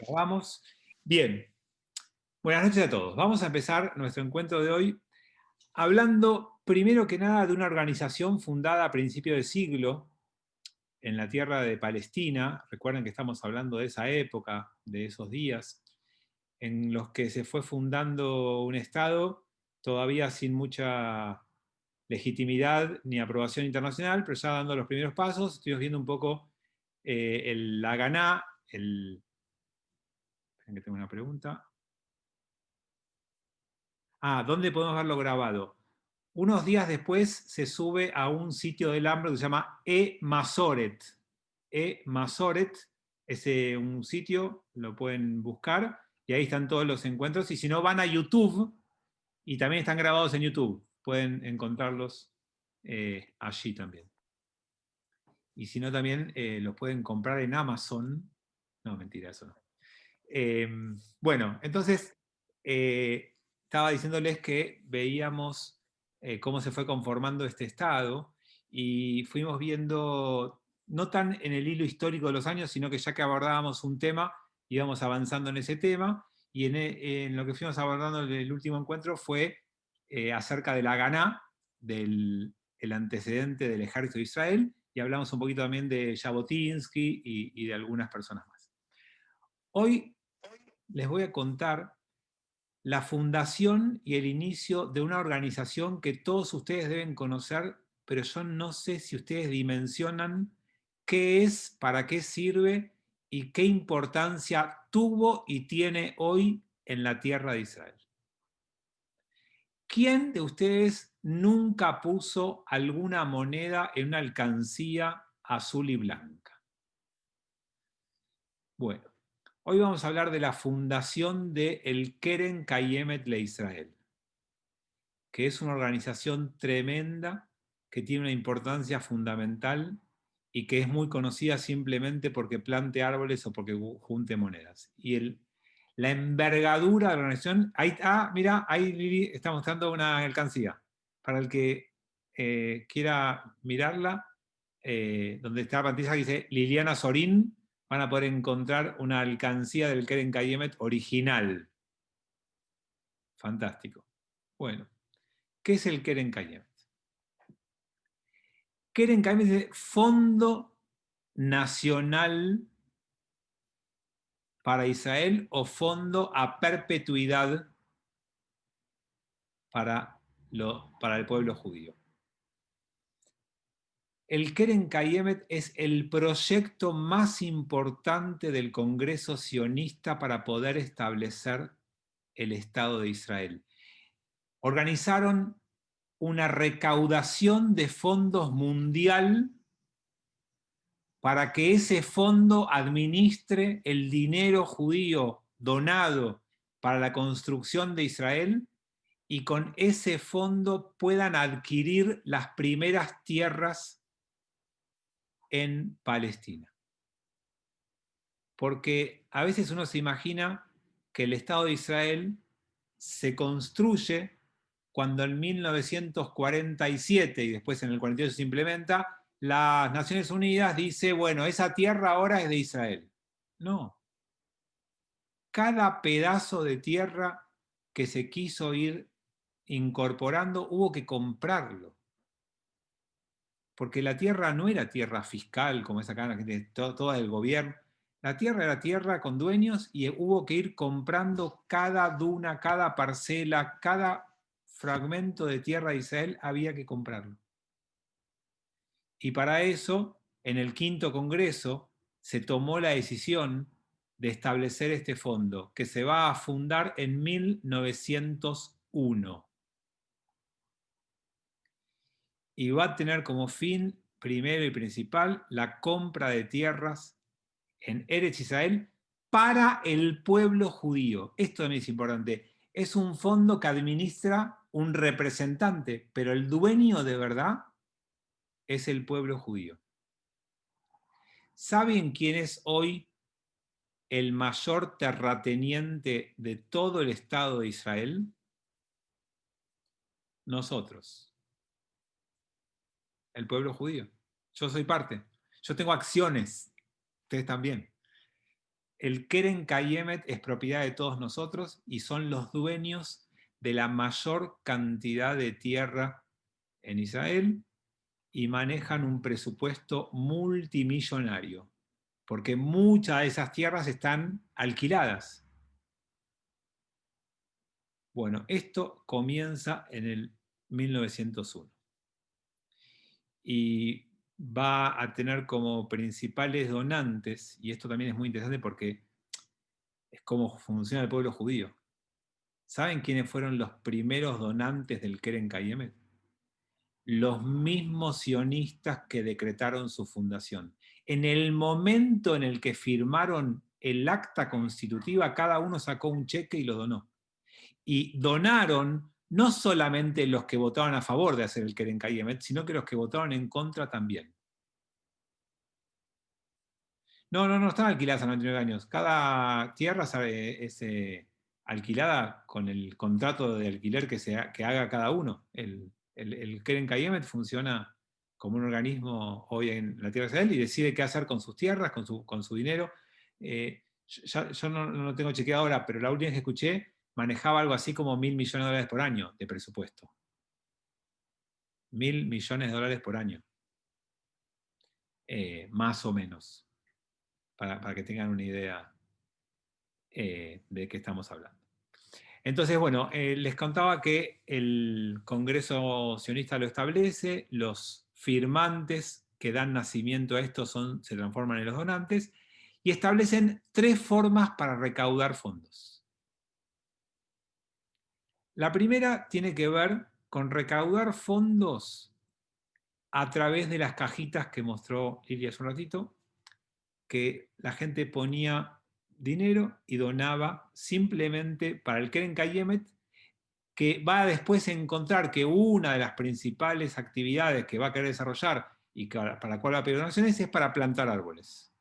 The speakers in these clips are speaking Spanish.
Vamos. Bien, buenas noches a todos. Vamos a empezar nuestro encuentro de hoy hablando primero que nada de una organización fundada a principios de siglo en la tierra de Palestina. Recuerden que estamos hablando de esa época, de esos días, en los que se fue fundando un Estado todavía sin mucha legitimidad ni aprobación internacional, pero ya dando los primeros pasos. Estuvimos viendo un poco el Haganá, esperen que tengo una pregunta. ¿Dónde podemos verlo grabado? Unos días después se sube a un sitio del hambre que se llama E-Masoret. E-Masoret es un sitio, lo pueden buscar, y ahí están todos los encuentros. Y si no, van a YouTube, y también están grabados en YouTube. Pueden encontrarlos allí también. Y si no, también los pueden comprar en Amazon. No, mentira, eso no. Bueno, entonces estaba diciéndoles que veíamos cómo se fue conformando este Estado y fuimos viendo, no tan en el hilo histórico de los años, sino que ya que abordábamos un tema, íbamos avanzando en ese tema y en lo que fuimos abordando en el último encuentro fue acerca de la Ganá, del el antecedente del ejército de Israel, y hablamos un poquito también de Jabotinsky y de algunas personas más. Hoy les voy a contar la fundación y el inicio de una organización que todos ustedes deben conocer, pero yo no sé si ustedes dimensionan qué es, para qué sirve y qué importancia tuvo y tiene hoy en la tierra de Israel. ¿Quién de ustedes nunca puso alguna moneda en una alcancía azul y blanca? Bueno, hoy vamos a hablar de la fundación del Keren Kayemet LeIsrael, que es una organización tremenda que tiene una importancia fundamental y que es muy conocida simplemente porque plante árboles o porque junte monedas. Y la envergadura de la organización, mira, ahí Lili está mostrando una alcancía. Para el que quiera mirarla, donde está la pantalla que dice Liliana Sorín, van a poder encontrar una alcancía del Keren Kayemet original. Fantástico. Bueno, ¿qué es el Keren Kayemet? Keren Kayemet es el Fondo Nacional para Israel o Fondo a Perpetuidad para el pueblo judío. El Keren Kayemet es el proyecto más importante del Congreso sionista para poder establecer el Estado de Israel. Organizaron una recaudación de fondos mundial para que ese fondo administre el dinero judío donado para la construcción de Israel y con ese fondo puedan adquirir las primeras tierras en Palestina. Porque a veces uno se imagina que el Estado de Israel se construye cuando en 1947 y después en el 48 se implementa, las Naciones Unidas dice, bueno, esa tierra ahora es de Israel. No. Cada pedazo de tierra que se quiso ir incorporando hubo que comprarlo. Porque la tierra no era tierra fiscal, como es acá, toda del gobierno. La tierra era tierra con dueños y hubo que ir comprando cada duna, cada parcela, cada fragmento de tierra de Israel había que comprarlo. Y para eso, en el quinto congreso, se tomó la decisión de establecer este fondo, que se va a fundar en 1901. Y va a tener como fin primero y principal la compra de tierras en Eretz Israel para el pueblo judío. Esto también es importante. Es un fondo que administra un representante, pero el dueño de verdad es el pueblo judío. ¿Saben quién es hoy el mayor terrateniente de todo el Estado de Israel? Nosotros, el pueblo judío. Yo soy parte. Yo tengo acciones. Ustedes también. el Keren Kayemet es propiedad de todos nosotros y son los dueños de la mayor cantidad de tierra en Israel y manejan un presupuesto multimillonario, porque muchas de esas tierras están alquiladas. Bueno, esto comienza en el 1901 y va a tener como principales donantes, y esto también es muy interesante porque es cómo funciona el pueblo judío. ¿Saben quiénes fueron los primeros donantes del Keren Kayemet? Los mismos sionistas que decretaron su fundación. En el momento en el que firmaron el acta constitutiva, cada uno sacó un cheque y lo donó. Y donaron no solamente los que votaban a favor de hacer el Keren Kayemet, sino que los que votaron en contra también. No están alquiladas a 99 años. Cada tierra es alquilada con el contrato de alquiler que haga cada uno. El Keren Kayemet funciona como un organismo hoy en la tierra de Israel y decide qué hacer con sus tierras, con su dinero. Yo no lo tengo chequeado ahora, pero la última vez que escuché manejaba algo así como $1.000 millones por año de presupuesto. $1.000 millones por año. Más o menos. Para que tengan una idea de qué estamos hablando. Entonces, bueno, les contaba que el Congreso Sionista lo establece, los firmantes que dan nacimiento a esto se transforman en los donantes, y establecen 3 formas para recaudar fondos. La primera tiene que ver con recaudar fondos a través de las cajitas que mostró Lilia hace un ratito, que la gente ponía dinero y donaba simplemente para el Keren Kayemet, que va a después encontrar que una de las principales actividades que va a querer desarrollar y para la cual va a pedir donaciones es para plantar árboles.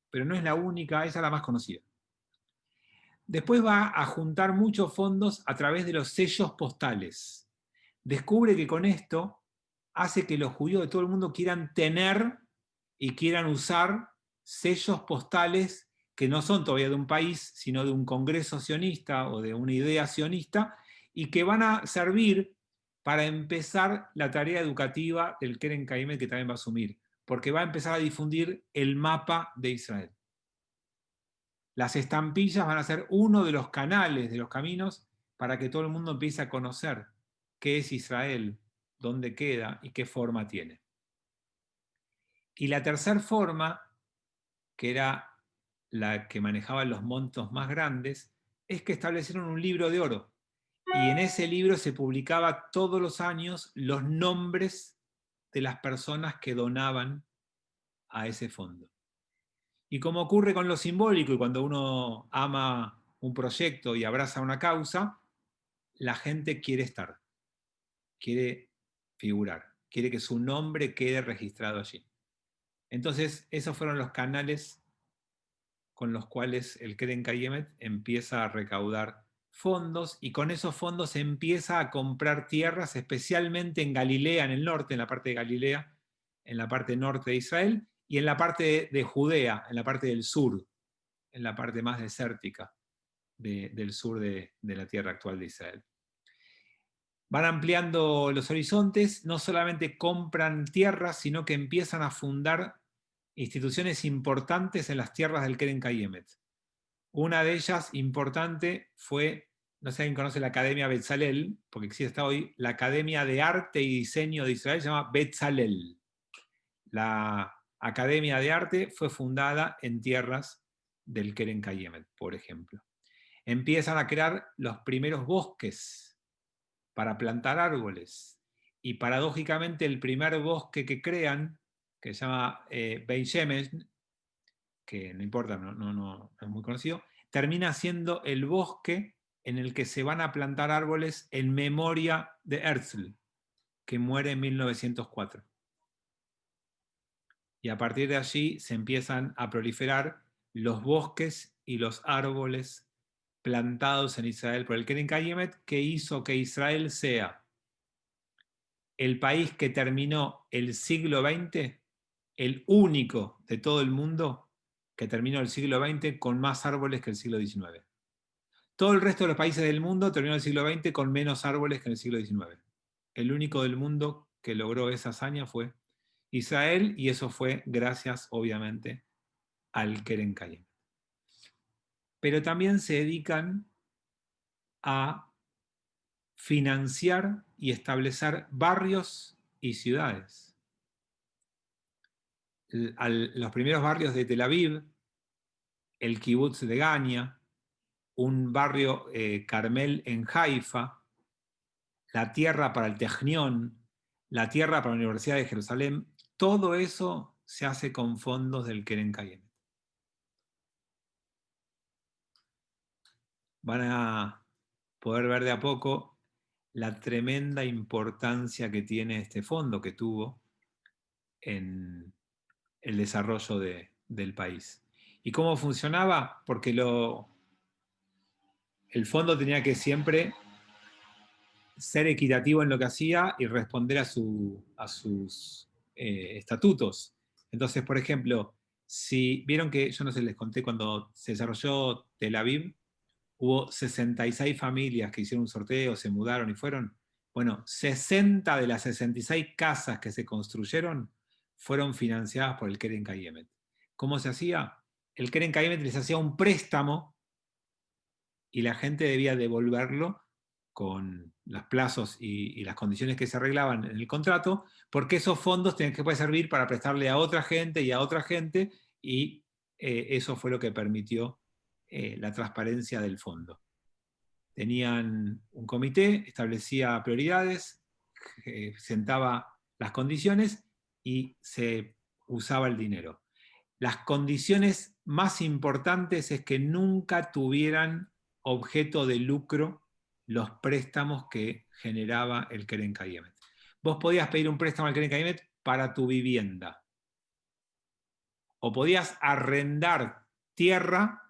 Pero no es la única, esa es la más conocida. Después va a juntar muchos fondos a través de los sellos postales. Descubre que con esto hace que los judíos de todo el mundo quieran tener y quieran usar sellos postales que no son todavía de un país, sino de un congreso sionista o de una idea sionista, y que van a servir para empezar la tarea educativa del Keren Kayemet, que también va a asumir, porque va a empezar a difundir el mapa de Israel. Las estampillas van a ser uno de los canales, de los caminos, para que todo el mundo empiece a conocer qué es Israel, dónde queda y qué forma tiene. Y la tercera forma, que era la que manejaba los montos más grandes, es que establecieron un libro de oro. Y en ese libro se publicaba todos los años los nombres de las personas que donaban a ese fondo. Y como ocurre con lo simbólico y cuando uno ama un proyecto y abraza una causa, la gente quiere estar, quiere figurar, quiere que su nombre quede registrado allí. Entonces, esos fueron los canales con los cuales el Keren Kayemet empieza a recaudar fondos y con esos fondos empieza a comprar tierras, especialmente en Galilea, en el norte, en la parte de Galilea, en la parte norte de Israel, y en la parte de Judea, en la parte del sur, en la parte más desértica del sur de la tierra actual de Israel. Van ampliando los horizontes, no solamente compran tierras, sino que empiezan a fundar instituciones importantes en las tierras del Keren Kayemet. Una de ellas importante fue, no sé si alguien conoce la Academia Betzalel, porque existe hasta hoy, la Academia de Arte y Diseño de Israel se llama Betzalel. La Academia de Arte fue fundada en tierras del Keren Kayemet, por ejemplo. Empiezan a crear los primeros bosques para plantar árboles. Y paradójicamente el primer bosque que crean, que se llama Beit Shemesh, que no importa, no es muy conocido, termina siendo el bosque en el que se van a plantar árboles en memoria de Herzl, que muere en 1904. Y a partir de allí se empiezan a proliferar los bosques y los árboles plantados en Israel por el Keren Kayemet, que hizo que Israel sea el país que terminó el siglo XX, el único de todo el mundo, que terminó el siglo XX con más árboles que el siglo XIX. Todo el resto de los países del mundo terminó el siglo XX con menos árboles que en el siglo XIX. El único del mundo que logró esa hazaña fue Israel, y eso fue gracias, obviamente, al Keren Kayemet. Pero también se dedican a financiar y establecer barrios y ciudades. Los primeros barrios de Tel Aviv, el kibutz de Gania, un barrio Carmel en Haifa, la tierra para el Technion, la tierra para la Universidad de Jerusalén, todo eso se hace con fondos del Keren Kayemet. Van a poder ver de a poco la tremenda importancia que tiene este fondo, que tuvo en el desarrollo del país. ¿Y cómo funcionaba? Porque el fondo tenía que siempre ser equitativo en lo que hacía y responder a sus estatutos. Entonces, por ejemplo, si vieron que, yo no sé, les conté cuando se desarrolló Tel Aviv, hubo 66 familias que hicieron un sorteo, se mudaron y fueron. Bueno, 60 de las 66 casas que se construyeron fueron financiadas por el Keren Kayemet. ¿Cómo se hacía? El Keren Kayemet les hacía un préstamo y la gente debía devolverlo con los plazos y las condiciones que se arreglaban en el contrato, porque esos fondos tienen que poder servir para prestarle a otra gente y a otra gente, y eso fue lo que permitió la transparencia del fondo. Tenían un comité, establecía prioridades, sentaba las condiciones y se usaba el dinero. Las condiciones más importantes es que nunca tuvieran objeto de lucro los préstamos que generaba el Keren Kayemet. Vos podías pedir un préstamo al Keren Kayemet para tu vivienda, o podías arrendar tierra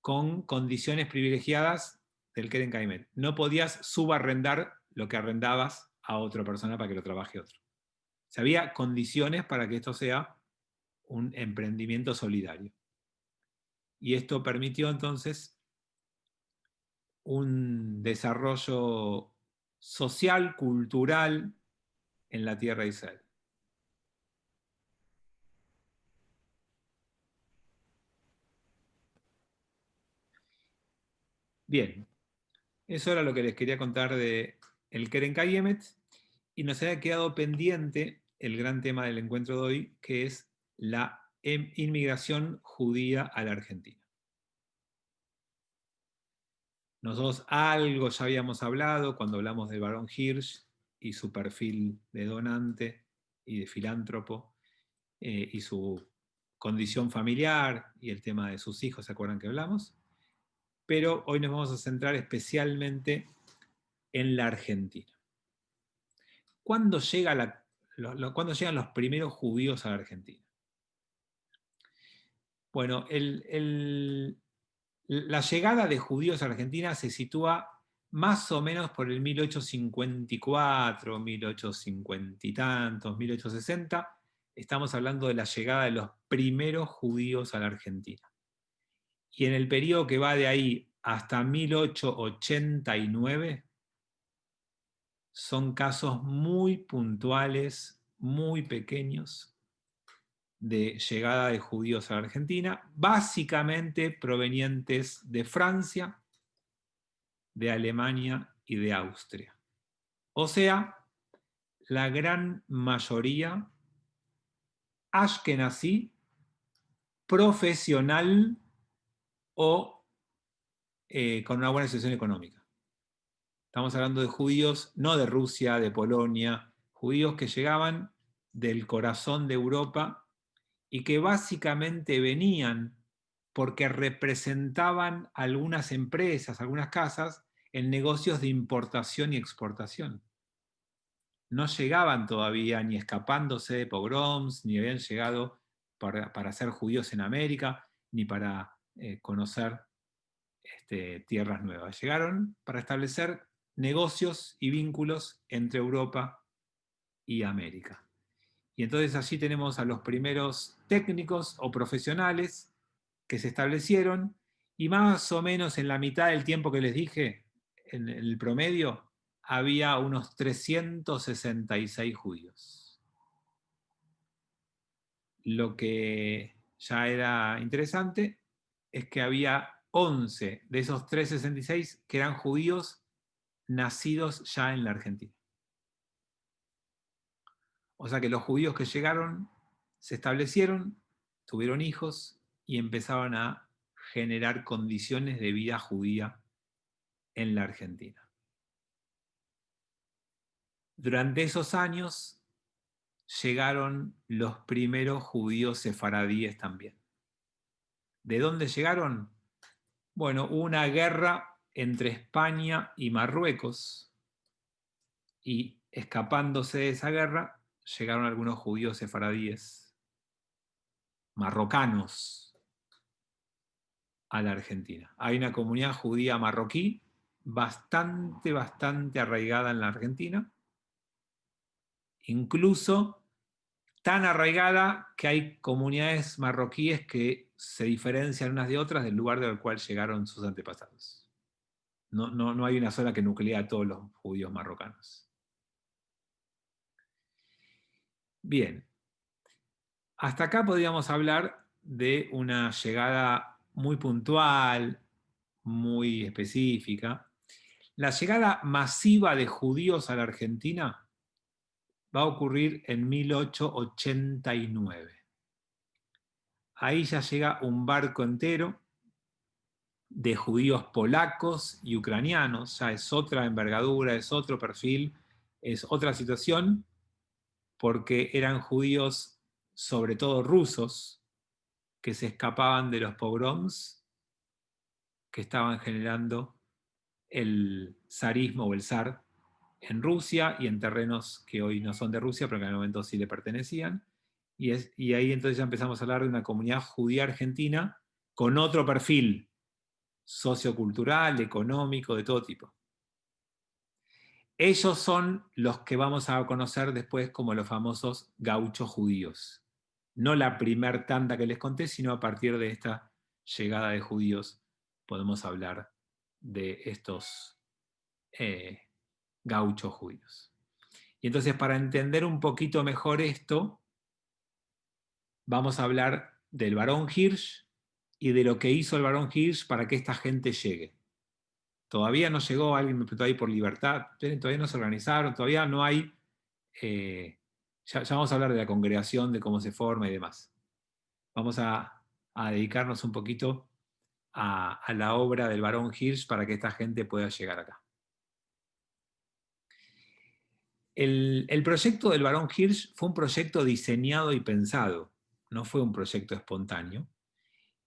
con condiciones privilegiadas del Keren Kayemet. No podías subarrendar lo que arrendabas a otra persona para que lo trabaje otro. O sea, había condiciones para que esto sea un emprendimiento solidario. Y esto permitió entonces un desarrollo social, cultural en la tierra de Israel. Bien, eso era lo que les quería contar de el Keren Kayemet, y nos había quedado pendiente el gran tema del encuentro de hoy, que es la inmigración judía a la Argentina. Nosotros algo ya habíamos hablado cuando hablamos de Barón Hirsch y su perfil de donante y de filántropo, y su condición familiar y el tema de sus hijos, ¿se acuerdan que hablamos? Pero hoy nos vamos a centrar especialmente en la Argentina. ¿Cuándo llegan los primeros judíos a la Argentina? Bueno, la llegada de judíos a Argentina se sitúa más o menos por el 1854, 1850 y tantos, 1860. Estamos hablando de la llegada de los primeros judíos a la Argentina. Y en el periodo que va de ahí hasta 1889, son casos muy puntuales, muy pequeños, de llegada de judíos a la Argentina, básicamente provenientes de Francia, de Alemania y de Austria. O sea, la gran mayoría ashkenazí, profesional o con una buena situación económica. Estamos hablando de judíos no de Rusia, de Polonia, judíos que llegaban del corazón de Europa y que básicamente venían porque representaban algunas empresas, algunas casas, en negocios de importación y exportación. No llegaban todavía ni escapándose de pogroms, ni habían llegado para ser judíos en América, ni para conocer tierras nuevas. Llegaron para establecer negocios y vínculos entre Europa y América. Y entonces allí tenemos a los primeros técnicos o profesionales que se establecieron, y más o menos en la mitad del tiempo que les dije, en el promedio, había unos 366 judíos. Lo que ya era interesante es que había 11 de esos 366 que eran judíos nacidos ya en la Argentina. O sea que los judíos que llegaron se establecieron, tuvieron hijos y empezaban a generar condiciones de vida judía en la Argentina. Durante esos años llegaron los primeros judíos sefaradíes también. ¿De dónde llegaron? Bueno, hubo una guerra entre España y Marruecos, y escapándose de esa guerra llegaron algunos judíos sefaradíes marrocanos a la Argentina. Hay una comunidad judía marroquí bastante arraigada en la Argentina, incluso tan arraigada que hay comunidades marroquíes que se diferencian unas de otras del lugar del cual llegaron sus antepasados. No hay una sola que nuclea a todos los judíos marrocanos. Bien, hasta acá podríamos hablar de una llegada muy puntual, muy específica. La llegada masiva de judíos a la Argentina va a ocurrir en 1889. Ahí ya llega un barco entero de judíos polacos y ucranianos, ya es otra envergadura, es otro perfil, es otra situación, porque eran judíos sobre todo rusos que se escapaban de los pogroms que estaban generando el zarismo o el zar en Rusia y en terrenos que hoy no son de Rusia, pero que en el momento sí le pertenecían. Y ahí entonces ya empezamos a hablar de una comunidad judía argentina con otro perfil sociocultural, económico, de todo tipo. Ellos son los que vamos a conocer después como los famosos gauchos judíos. No la primer tanda que les conté, sino a partir de esta llegada de judíos podemos hablar de estos gauchos judíos. Y entonces, para entender un poquito mejor esto, vamos a hablar del barón Hirsch y de lo que hizo el barón Hirsch para que esta gente llegue. Todavía no llegó, alguien me preguntó ahí por Libertad, todavía no se organizaron, todavía no hay, ya vamos a hablar de la congregación, de cómo se forma y demás. Vamos a dedicarnos un poquito a la obra del barón Hirsch para que esta gente pueda llegar acá. El proyecto del barón Hirsch fue un proyecto diseñado y pensado, no fue un proyecto espontáneo,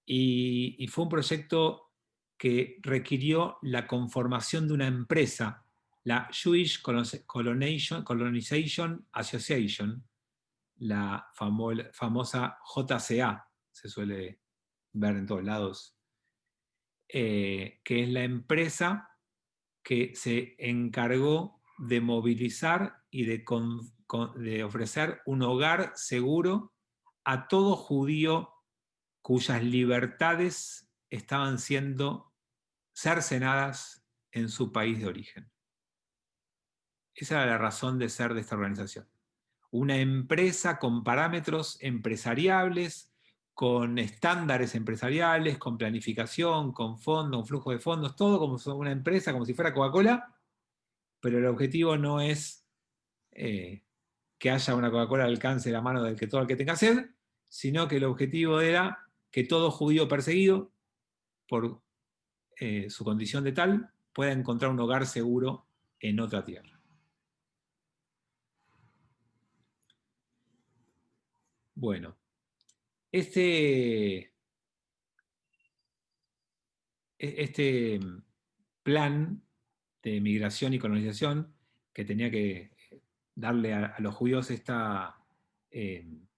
y fue un proyecto que requirió la conformación de una empresa, la Jewish Colonization Association, la famosa JCA, se suele ver en todos lados, que es la empresa que se encargó de movilizar y de ofrecer un hogar seguro a todo judío cuyas libertades estaban siendo cercenadas en su país de origen. Esa era la razón de ser de esta organización. Una empresa con parámetros empresariales, con estándares empresariales, con planificación, con fondos, un flujo de fondos, todo como una empresa, como si fuera Coca-Cola, pero el objetivo no es que haya una Coca-Cola al alcance de la mano del que todo el que tenga sed, sino que el objetivo era que todo judío perseguido por su condición de tal pueda encontrar un hogar seguro en otra tierra. Bueno, este plan de migración y colonización que tenía que darle a los judíos esta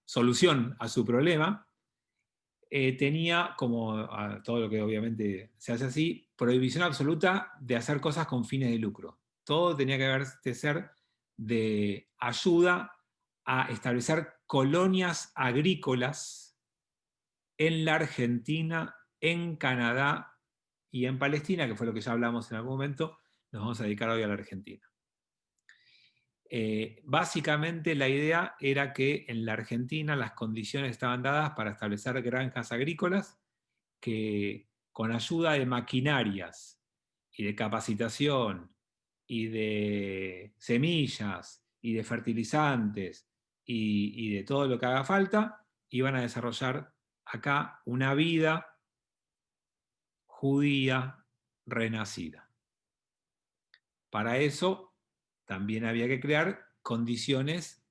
solución a su problema, tenía, como todo lo que obviamente se hace así, prohibición absoluta de hacer cosas con fines de lucro. Todo tenía que ser de ayuda a establecer colonias agrícolas en la Argentina, en Canadá y en Palestina, que fue lo que ya hablamos en algún momento. Nos vamos a dedicar hoy a la Argentina. Básicamente la idea era que en la Argentina las condiciones estaban dadas para establecer granjas agrícolas que con ayuda de maquinarias y de capacitación y de semillas y de fertilizantes y de todo lo que haga falta, iban a desarrollar acá una vida judía renacida. Para eso también había que crear condiciones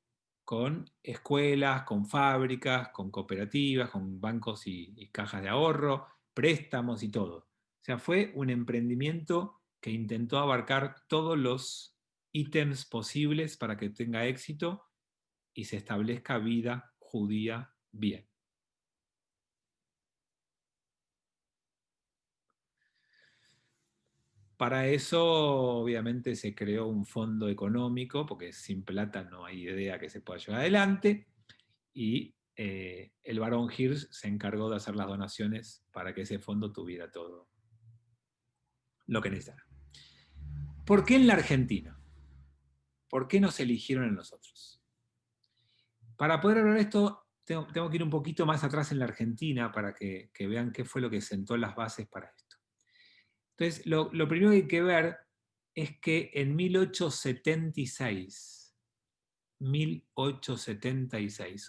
con escuelas, con fábricas, con cooperativas, con bancos y cajas de ahorro, préstamos y todo. O sea, fue un emprendimiento que intentó abarcar todos los ítems posibles para que tenga éxito y se establezca vida judía bien. Para eso, obviamente, se creó un fondo económico, porque sin plata no hay idea que se pueda llevar adelante, y el barón Hirsch se encargó de hacer las donaciones para que ese fondo tuviera todo lo que necesitara. ¿Por qué en la Argentina? ¿Por qué nos eligieron a nosotros? Para poder hablar de esto, tengo que ir un poquito más atrás en la Argentina para que vean qué fue lo que sentó las bases para esto. Entonces, lo primero que hay que ver es que en 1876,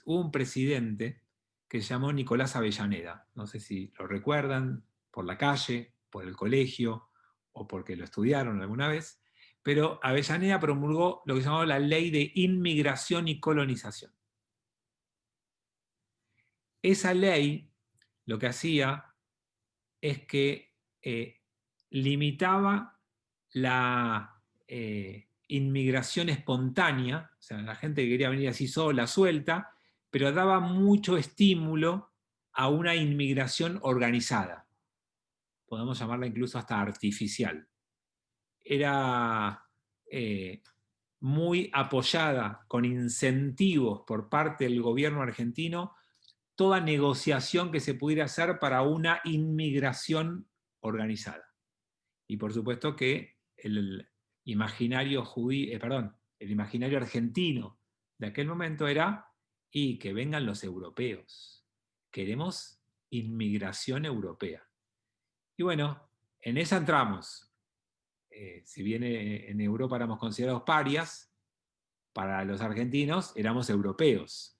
hubo un presidente que se llamó Nicolás Avellaneda. No sé si lo recuerdan, por la calle, por el colegio, o porque lo estudiaron alguna vez, pero Avellaneda promulgó lo que se llamó la Ley de Inmigración y Colonización. Esa ley lo que hacía es que limitaba la inmigración espontánea, o sea, la gente que quería venir así sola, suelta, pero daba mucho estímulo a una inmigración organizada. Podemos llamarla incluso hasta artificial. Era muy apoyada con incentivos por parte del gobierno argentino toda negociación que se pudiera hacer para una inmigración organizada. Y por supuesto que el imaginario el imaginario argentino de aquel momento era y que vengan los europeos. Queremos inmigración europea. Y bueno, en esa entramos. Si bien en Europa éramos considerados parias, para los argentinos éramos europeos.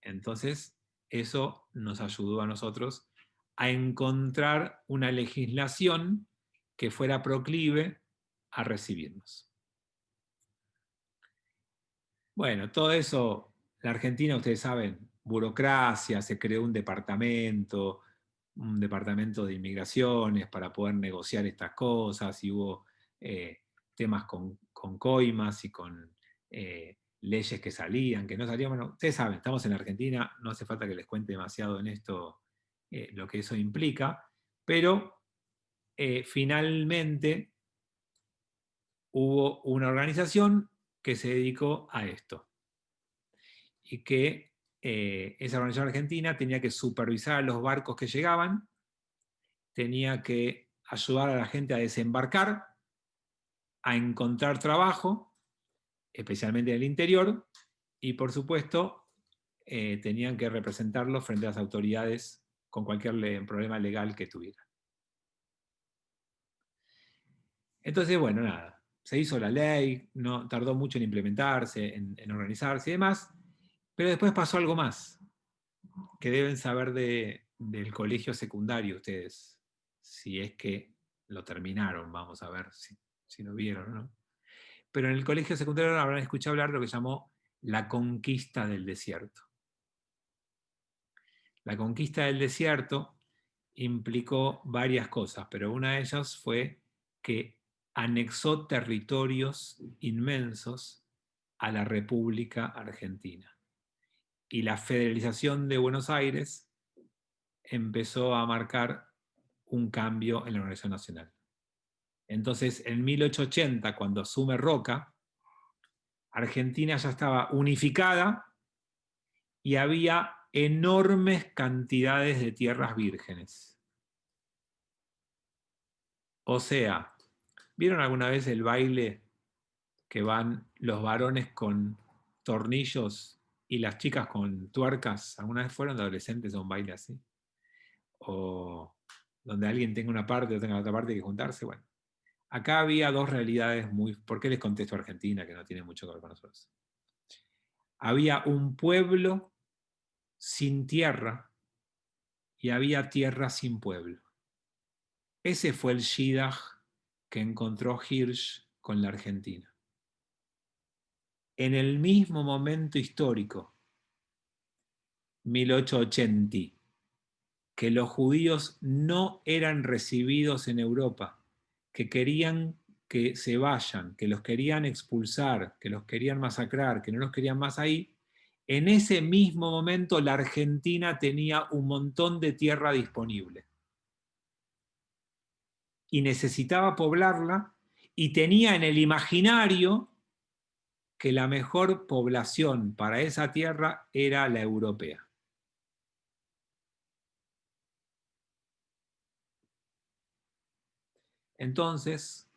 Entonces, eso nos ayudó a nosotros a encontrar una legislación que fuera proclive a recibirnos. Bueno, todo eso, la Argentina, ustedes saben, burocracia, se creó un departamento de inmigraciones para poder negociar estas cosas, y hubo temas con coimas y con leyes que salían, que no salían. Bueno, ustedes saben, estamos en Argentina, no hace falta que les cuente demasiado en esto lo que eso implica, pero finalmente hubo una organización que se dedicó a esto y que esa organización argentina tenía que supervisar a los barcos que llegaban, tenía que ayudar a la gente a desembarcar, a encontrar trabajo, especialmente en el interior, y por supuesto tenían que representarlo frente a las autoridades con cualquier problema legal que tuvieran. Entonces, bueno, nada, se hizo la ley, no tardó mucho en implementarse, en organizarse y demás, pero después pasó algo más, que deben saber del colegio secundario ustedes, si es que lo terminaron, vamos a ver si lo vieron, ¿no? Pero en el colegio secundario habrán escuchado hablar de lo que llamó la conquista del desierto. La conquista del desierto implicó varias cosas, pero una de ellas fue que anexó territorios inmensos a la República Argentina. Y la federalización de Buenos Aires empezó a marcar un cambio en la organización nacional. Entonces, en 1880, cuando asume Roca, Argentina ya estaba unificada y había enormes cantidades de tierras vírgenes. O sea, ¿vieron alguna vez el baile que van los varones con tornillos y las chicas con tuercas? ¿Alguna vez fueron de adolescentes a un baile así? O donde alguien tenga una parte o tenga la otra parte que juntarse. Bueno, acá había dos realidades muy... ¿Por qué les contesto Argentina, que no tiene mucho que ver con nosotros? Había un pueblo sin tierra y había tierra sin pueblo. Ese fue el Shidduch que encontró Hirsch con la Argentina. En el mismo momento histórico, 1880, que los judíos no eran recibidos en Europa, que querían que se vayan, que los querían expulsar, que los querían masacrar, que no los querían más ahí, en ese mismo momento la Argentina tenía un montón de tierra disponible. Y necesitaba poblarla, y tenía en el imaginario que la mejor población para esa tierra era la europea. Entonces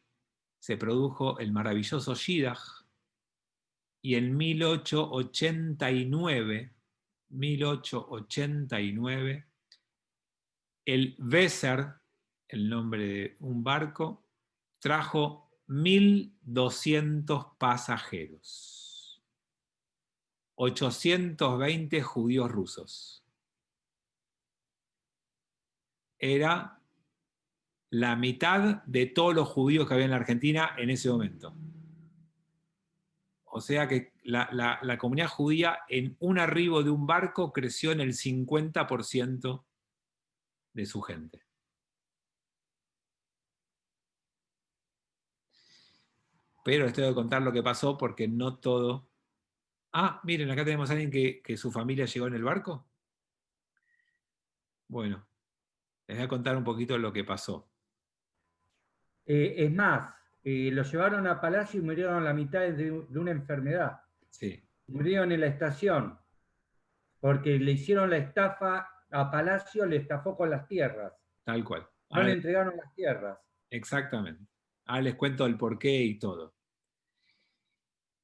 se produjo el maravilloso Shidduch, y en 1889, el Weser, el nombre de un barco, trajo 1.200 pasajeros, 820 judíos rusos. Era la mitad de todos los judíos que había en la Argentina en ese momento. O sea que la comunidad judía en un arribo de un barco creció en el 50% de su gente. Pero les tengo que contar lo que pasó porque no todo... Ah, miren, acá tenemos a alguien que su familia llegó en el barco. Bueno, les voy a contar un poquito lo que pasó. Es más, lo llevaron a Palacio y murieron a la mitad de una enfermedad. Sí. Murieron en la estación, porque le hicieron la estafa a Palacio, le estafó con las tierras. Tal cual. No le entregaron las tierras. Exactamente. Ahora les cuento el porqué y todo.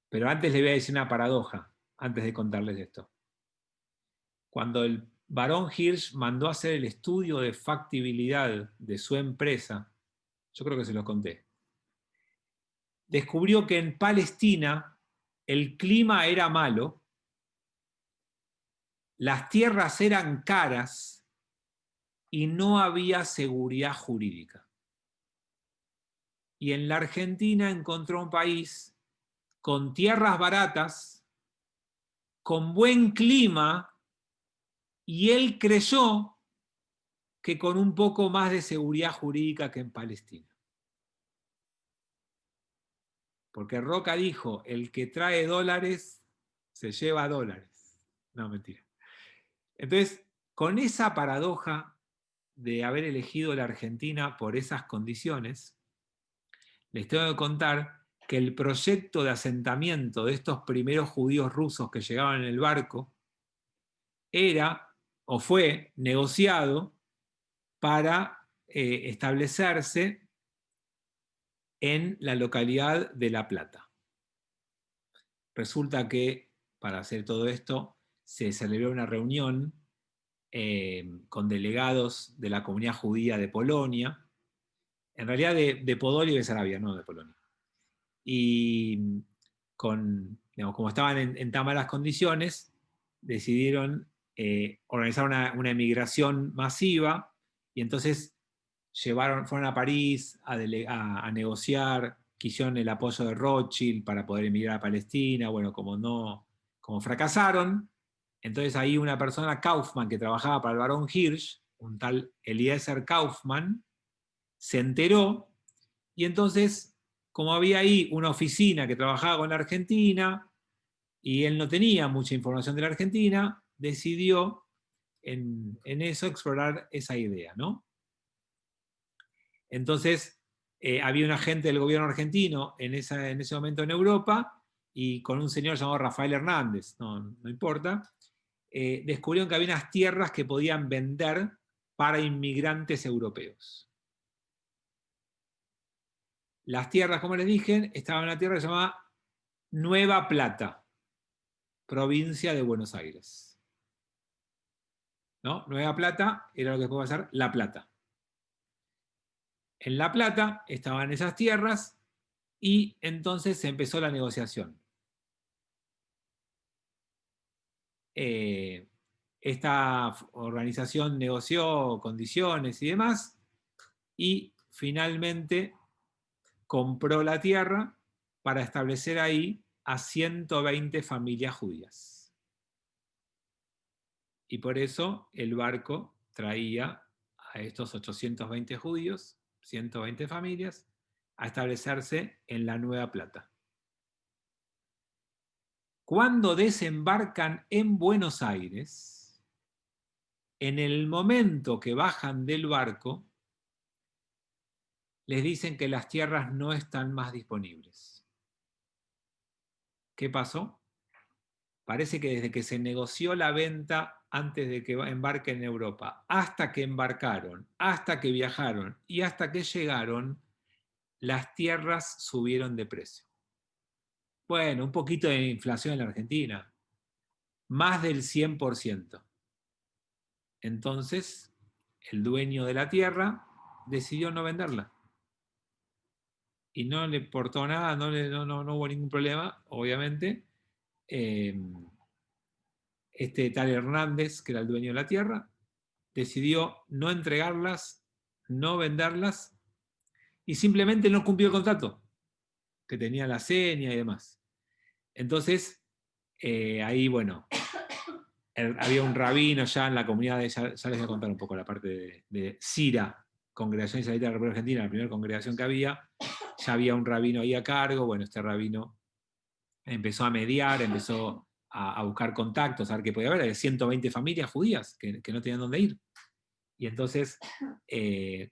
Pero antes les voy a decir una paradoja, antes de contarles esto. Cuando el barón Hirsch mandó a hacer el estudio de factibilidad de su empresa, yo creo que se los conté, descubrió que en Palestina el clima era malo, las tierras eran caras y no había seguridad jurídica. Y en la Argentina encontró un país con tierras baratas, con buen clima, y él creyó que con un poco más de seguridad jurídica que en Palestina. Porque Roca dijo, el que trae dólares se lleva dólares. No, mentira. Entonces, con esa paradoja de haber elegido la Argentina por esas condiciones, les tengo que contar que el proyecto de asentamiento de estos primeros judíos rusos que llegaban en el barco era o fue negociado para establecerse en la localidad de La Plata. Resulta que para hacer todo esto se celebró una reunión con delegados de la comunidad judía de Polonia, en realidad de Podolia y Besarabia, no de Polonia. Y digamos, como estaban en tan malas condiciones, decidieron organizar una emigración masiva, y entonces fueron a París a negociar, quisieron el apoyo de Rothschild para poder emigrar a Palestina. Bueno, como fracasaron, entonces ahí una persona, Kaufmann, que trabajaba para el barón Hirsch, un tal Eliezer Kaufmann, se enteró, y entonces, como había ahí una oficina que trabajaba con la Argentina, y él no tenía mucha información de la Argentina, decidió en eso explorar esa idea, ¿no? Entonces, había un agente del gobierno argentino en ese momento en Europa, y con un señor llamado Rafael Hernández, no importa, descubrieron que había unas tierras que podían vender para inmigrantes europeos. Las tierras, como les dije, estaban en una tierra que se llamaba Nueva Plata, provincia de Buenos Aires. ¿No? Nueva Plata era lo que puede ser La Plata. En La Plata estaban esas tierras y entonces se empezó la negociación. Esta organización negoció condiciones y demás y finalmente compró la tierra para establecer ahí a 120 familias judías. Y por eso el barco traía a estos 820 judíos, 120 familias, a establecerse en la Nueva Plata. Cuando desembarcan en Buenos Aires, en el momento que bajan del barco, les dicen que las tierras no están más disponibles. ¿Qué pasó? Parece que desde que se negoció la venta antes de que embarquen en Europa, hasta que embarcaron, hasta que viajaron y hasta que llegaron, las tierras subieron de precio. Bueno, un poquito de inflación en la Argentina, más del 100%. Entonces, el dueño de la tierra decidió no venderla. Y no le importó nada, no hubo ningún problema, obviamente. Este tal Hernández, que era el dueño de la tierra, decidió no entregarlas, no venderlas, y simplemente no cumplió el contrato, que tenía la seña y demás. Entonces, ahí, bueno, había un rabino ya en la comunidad, ya les voy a contar un poco la parte de CIRA, Congregación Israelita de la República Argentina, la primera congregación que había, ya había un rabino ahí a cargo. Bueno, este rabino empezó a mediar, empezó a buscar contactos, a ver qué podía haber. Había 120 familias judías que no tenían dónde ir. Y entonces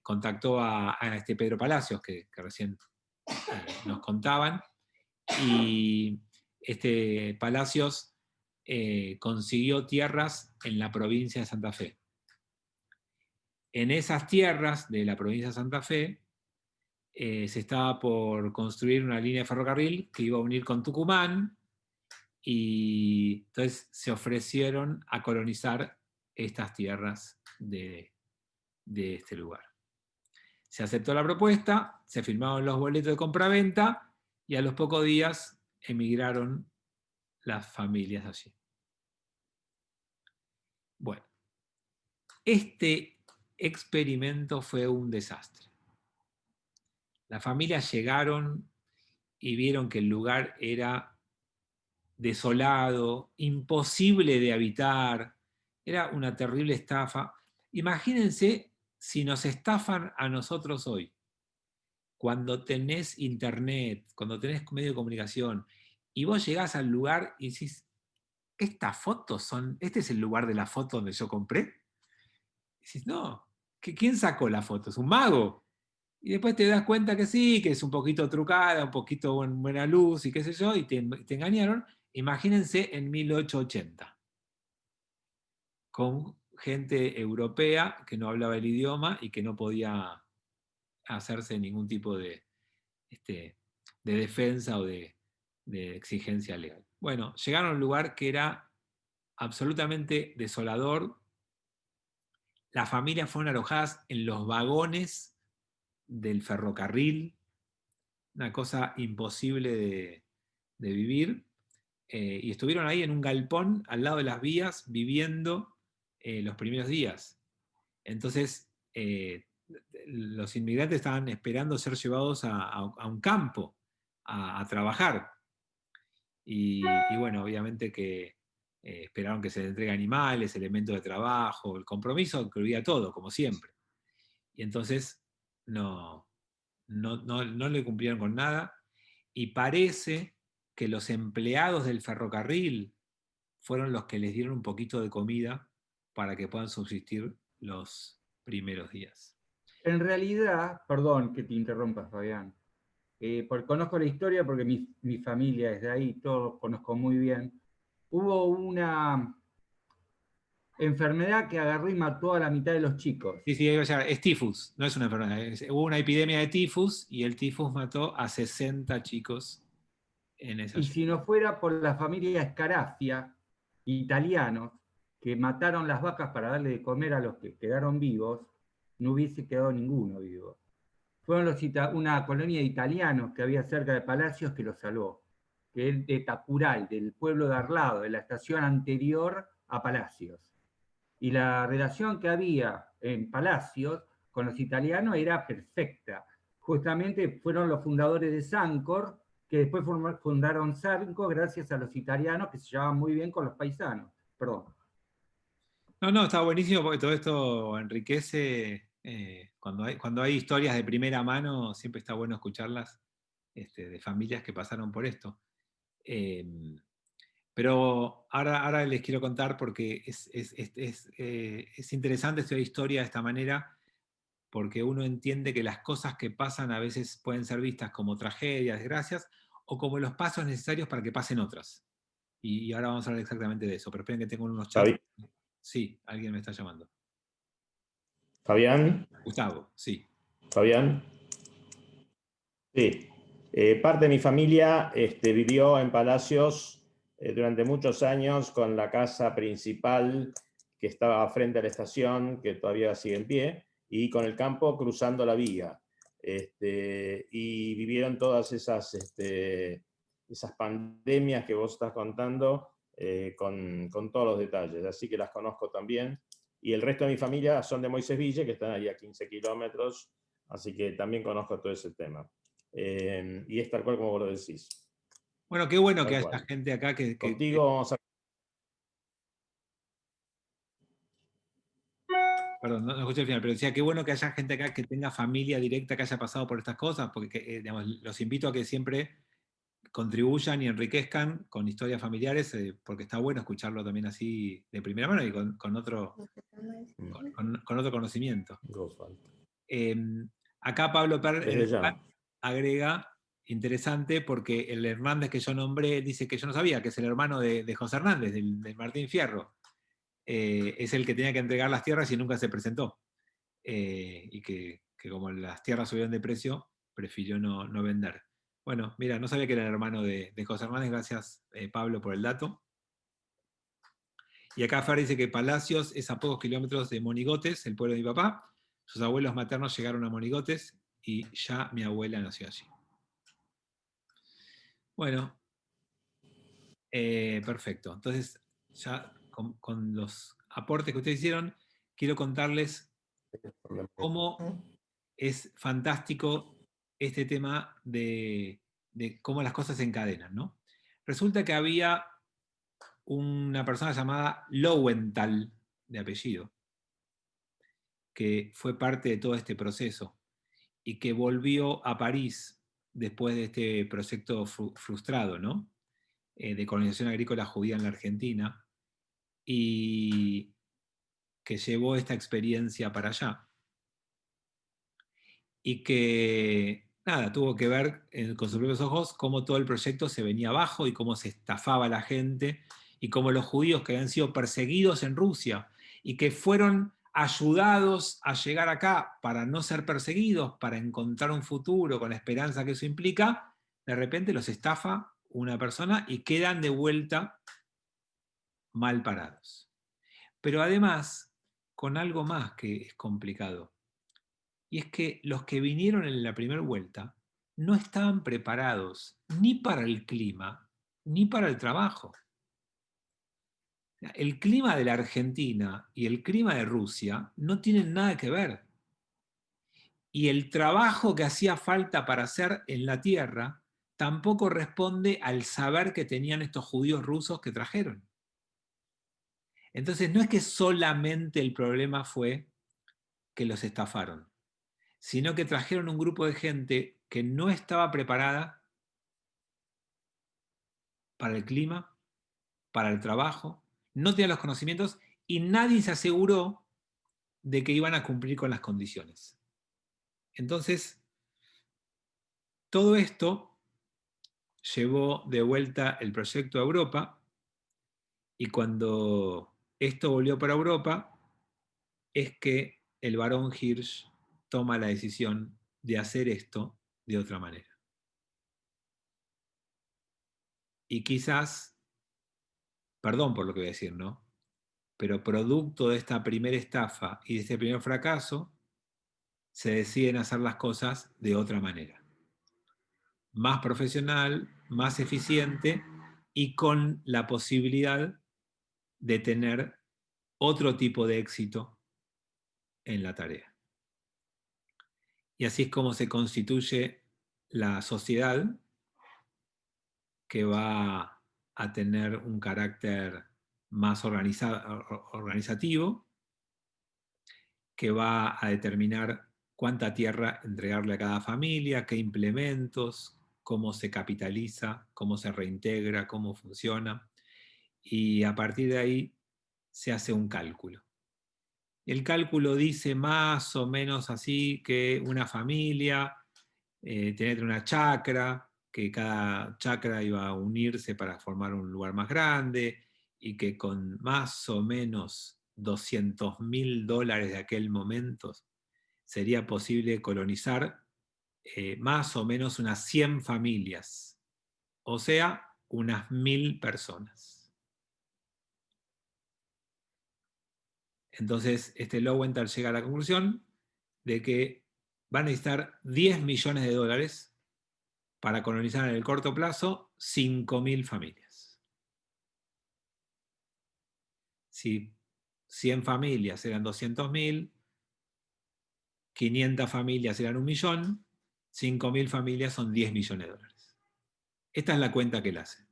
contactó a este Pedro Palacios, que recién nos contaban, y este Palacios consiguió tierras en la provincia de Santa Fe. En esas tierras de la provincia de Santa Fe se estaba por construir una línea de ferrocarril que iba a unir con Tucumán, y entonces se ofrecieron a colonizar estas tierras de este lugar. Se aceptó la propuesta, se firmaron los boletos de compraventa y a los pocos días emigraron las familias allí. Bueno, este experimento fue un desastre. Las familias llegaron y vieron que el lugar era desolado, imposible de habitar, era una terrible estafa. Imagínense si nos estafan a nosotros hoy, cuando tenés internet, cuando tenés medio de comunicación, y vos llegás al lugar y decís, ¿estas fotos son, este es el lugar de la foto donde yo compré? Y decís, no, ¿quién sacó la foto? ¿Es un mago? Y después te das cuenta que sí, que es un poquito trucada, un poquito buena luz y qué sé yo, y te engañaron. Imagínense en 1880, con gente europea que no hablaba el idioma y que no podía hacerse ningún tipo de defensa o de exigencia legal. Bueno, llegaron a un lugar que era absolutamente desolador. Las familias fueron alojadas en los vagones del ferrocarril, una cosa imposible de vivir, y estuvieron ahí en un galpón al lado de las vías viviendo los primeros días. Entonces, los inmigrantes estaban esperando ser llevados a un campo a trabajar. Y bueno, obviamente que esperaron que se les entregue animales, elementos de trabajo, el compromiso incluía todo, como siempre. Y entonces no le cumplieron con nada, y parece que los empleados del ferrocarril fueron los que les dieron un poquito de comida para que puedan subsistir los primeros días. En realidad, perdón que te interrumpa, Fabián, porque conozco la historia porque mi familia es de ahí, todos conozco muy bien. Hubo enfermedad que agarró y mató a la mitad de los chicos. Sí, sí, es tifus, no es una enfermedad. Hubo una epidemia de tifus y el tifus mató a 60 chicos en esa Y si no fuera por la familia Scarafia, italianos, que mataron las vacas para darle de comer a los que quedaron vivos, no hubiese quedado ninguno vivo. Fueron una colonia de italianos que había cerca de Palacios que los salvó, que es de Tacural, del pueblo de Arlado, de la estación anterior a Palacios. Y la relación que había en Palacios con los italianos era perfecta. Justamente fueron los fundadores de Sancor, que después fundaron Sancor gracias a los italianos que se llevaban muy bien con los paisanos. Perdón. No, no, está buenísimo porque todo esto enriquece. Cuando hay historias de primera mano, siempre está bueno escucharlas de familias que pasaron por esto. Eh, pero ahora les quiero contar porque es interesante esta historia de esta manera, porque uno entiende que las cosas que pasan a veces pueden ser vistas como tragedias, desgracias, o como los pasos necesarios para que pasen otras. Y ahora vamos a hablar exactamente de eso, pero esperen que tengo unos chats. Sí, alguien me está llamando. Fabián. Gustavo, sí. Fabián. Sí. Parte de mi familia vivió en Palacios durante muchos años con la casa principal que estaba frente a la estación, que todavía sigue en pie, y con el campo cruzando la vía. Y vivieron todas esas pandemias que vos estás contando con todos los detalles, así que las conozco también. Y el resto de mi familia son de Moisés Ville, que están ahí a 15 kilómetros, así que también conozco todo ese tema. Y es tal cual como vos lo decís. Bueno, qué bueno Tal que haya cual. gente acá Contigo vamos a... Perdón, no escuché el final, pero decía, qué bueno que haya gente acá que tenga familia directa que haya pasado por estas cosas, porque digamos, los invito a que siempre contribuyan y enriquezcan con historias familiares, porque está bueno escucharlo también así de primera mano y con otro conocimiento. Eh, acá Pablo Per agrega, interesante, porque el Hernández que yo nombré dice que yo no sabía, que es el hermano de José Hernández, del Martín Fierro. Es el que tenía que entregar las tierras y nunca se presentó. Y que como las tierras subieron de precio, prefirió no vender. Bueno, mira, no sabía que era el hermano de José Hernández, gracias Pablo por el dato. Y acá Fer dice que Palacios es a pocos kilómetros de Monigotes, el pueblo de mi papá. Sus abuelos maternos llegaron a Monigotes y ya mi abuela nació allí. Bueno, perfecto. Entonces, ya con los aportes que ustedes hicieron, quiero contarles cómo es fantástico este tema de cómo las cosas se encadenan, ¿no? Resulta que había una persona llamada Lowenthal, de apellido, que fue parte de todo este proceso y que volvió a París después de este proyecto frustrado, ¿no? De colonización agrícola judía en la Argentina, y que llevó esta experiencia para allá. Y que, nada, tuvo que ver con sus propios ojos cómo todo el proyecto se venía abajo y cómo se estafaba a la gente y cómo los judíos que habían sido perseguidos en Rusia y que fueron ayudados a llegar acá para no ser perseguidos, para encontrar un futuro con la esperanza que eso implica, de repente los estafa una persona y quedan de vuelta mal parados. Pero además, con algo más que es complicado. Y es que los que vinieron en la primera vuelta no estaban preparados ni para el clima ni para el trabajo. El clima de la Argentina y el clima de Rusia no tienen nada que ver. Y el trabajo que hacía falta para hacer en la tierra tampoco responde al saber que tenían estos judíos rusos que trajeron. Entonces no es que solamente el problema fue que los estafaron, sino que trajeron un grupo de gente que no estaba preparada para el clima, para el trabajo, no tenía los conocimientos y nadie se aseguró de que iban a cumplir con las condiciones. Entonces, todo esto llevó de vuelta el proyecto a Europa, y cuando esto volvió para Europa, es que el barón Hirsch toma la decisión de hacer esto de otra manera. Y quizás, perdón por lo que voy a decir, ¿no? Pero producto de esta primera estafa y de este primer fracaso, se deciden hacer las cosas de otra manera. Más profesional, más eficiente y con la posibilidad de tener otro tipo de éxito en la tarea. Y así es como se constituye la sociedad, que va a tener un carácter más organizativo, que va a determinar cuánta tierra entregarle a cada familia, qué implementos, cómo se capitaliza, cómo se reintegra, cómo funciona. Y a partir de ahí se hace un cálculo. El cálculo dice más o menos así que una familia tenía una chacra, que cada chacra iba a unirse para formar un lugar más grande y que con más o menos $200.000 de aquel momento sería posible colonizar más o menos unas 100 familias, o sea, unas 1.000 personas. Entonces, Lowenthal llega a la conclusión de que van a necesitar $10 millones para colonizar en el corto plazo 5.000 familias. Si 100 familias eran 200.000, 500 familias eran 1 millón, 5.000 familias son $10 millones. Esta es la cuenta que él hace.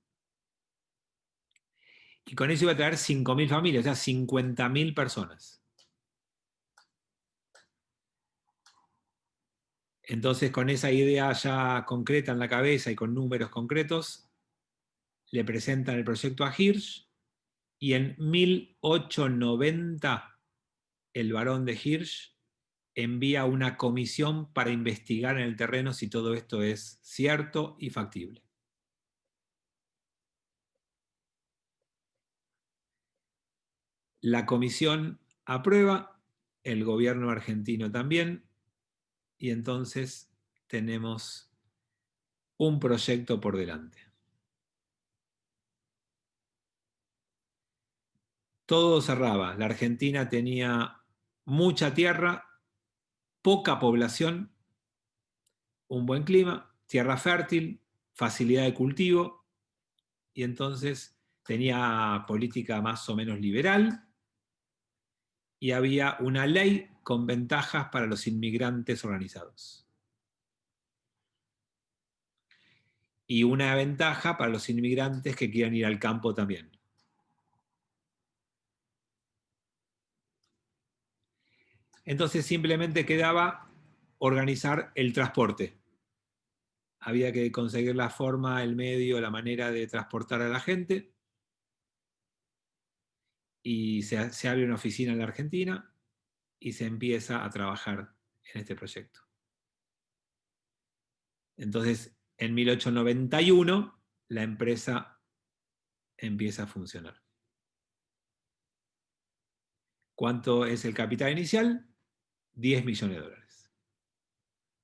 Y con eso iba a traer 5.000 familias, o sea, 50.000 personas. Entonces, con esa idea ya concreta en la cabeza y con números concretos, le presentan el proyecto a Hirsch, y en 1890 el barón de Hirsch envía una comisión para investigar en el terreno si todo esto es cierto y factible. La comisión aprueba, el gobierno argentino también, y entonces tenemos un proyecto por delante. Todo cerraba. La Argentina tenía mucha tierra, poca población, un buen clima, tierra fértil, facilidad de cultivo, y entonces tenía política más o menos liberal, y había una ley con ventajas para los inmigrantes organizados. Y una ventaja para los inmigrantes que quieran ir al campo también. Entonces simplemente quedaba organizar el transporte. Había que conseguir la forma, el medio, la manera de transportar a la gente. Y se abre una oficina en la Argentina y se empieza a trabajar en este proyecto. Entonces, en 1891, la empresa empieza a funcionar. ¿Cuánto es el capital inicial? $10 millones.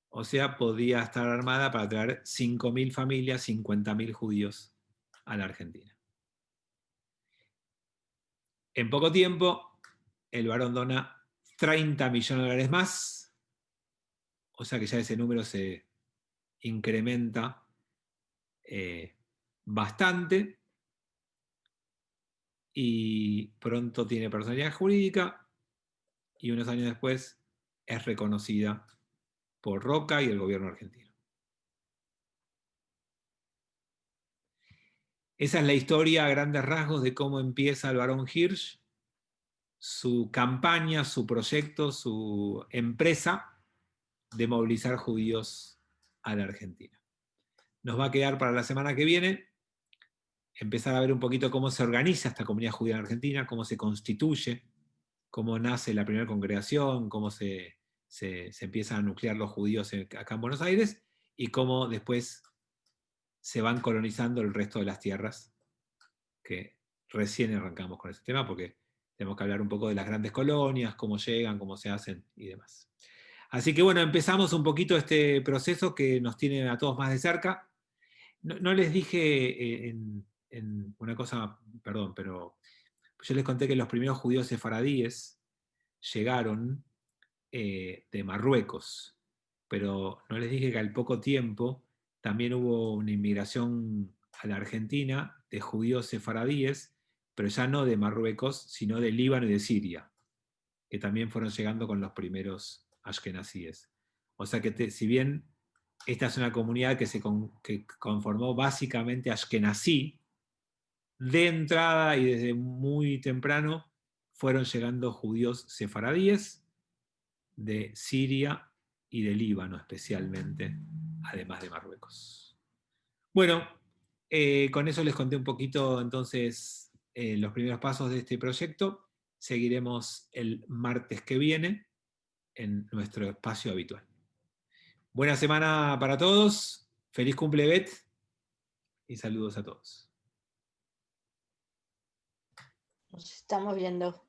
O sea, podía estar armada para traer 5.000 familias, 50.000 judíos a la Argentina. En poco tiempo, el barón dona $30 millones más, o sea que ya ese número se incrementa bastante, y pronto tiene personalidad jurídica, y unos años después es reconocida por Roca y el gobierno argentino. Esa es la historia a grandes rasgos de cómo empieza el barón Hirsch, su campaña, su proyecto, su empresa de movilizar judíos a la Argentina. Nos va a quedar para la semana que viene empezar a ver un poquito cómo se organiza esta comunidad judía en Argentina, cómo se constituye, cómo nace la primera congregación, cómo se empiezan a nuclear los judíos acá en Buenos Aires, y cómo después se van colonizando el resto de las tierras, que recién arrancamos con ese tema, porque Tenemos que hablar un poco de las grandes colonias, cómo llegan, cómo se hacen y demás. Así que bueno, empezamos un poquito este proceso que nos tiene a todos más de cerca. No les dije en una cosa, perdón, pero yo les conté que los primeros judíos sefaradíes llegaron de Marruecos, pero no les dije que al poco tiempo también hubo una inmigración a la Argentina de judíos sefaradíes, pero ya no de Marruecos, sino de Líbano y de Siria, que también fueron llegando con los primeros ashkenazíes. O sea que si bien esta es una comunidad que conformó básicamente ashkenazí, de entrada y desde muy temprano fueron llegando judíos sefaradíes de Siria y de Líbano especialmente, además de Marruecos. Bueno, con eso les conté un poquito entonces los primeros pasos de este proyecto. Seguiremos el martes que viene en nuestro espacio habitual. Buena semana para todos, feliz cumple Bet y saludos a todos. Nos estamos viendo.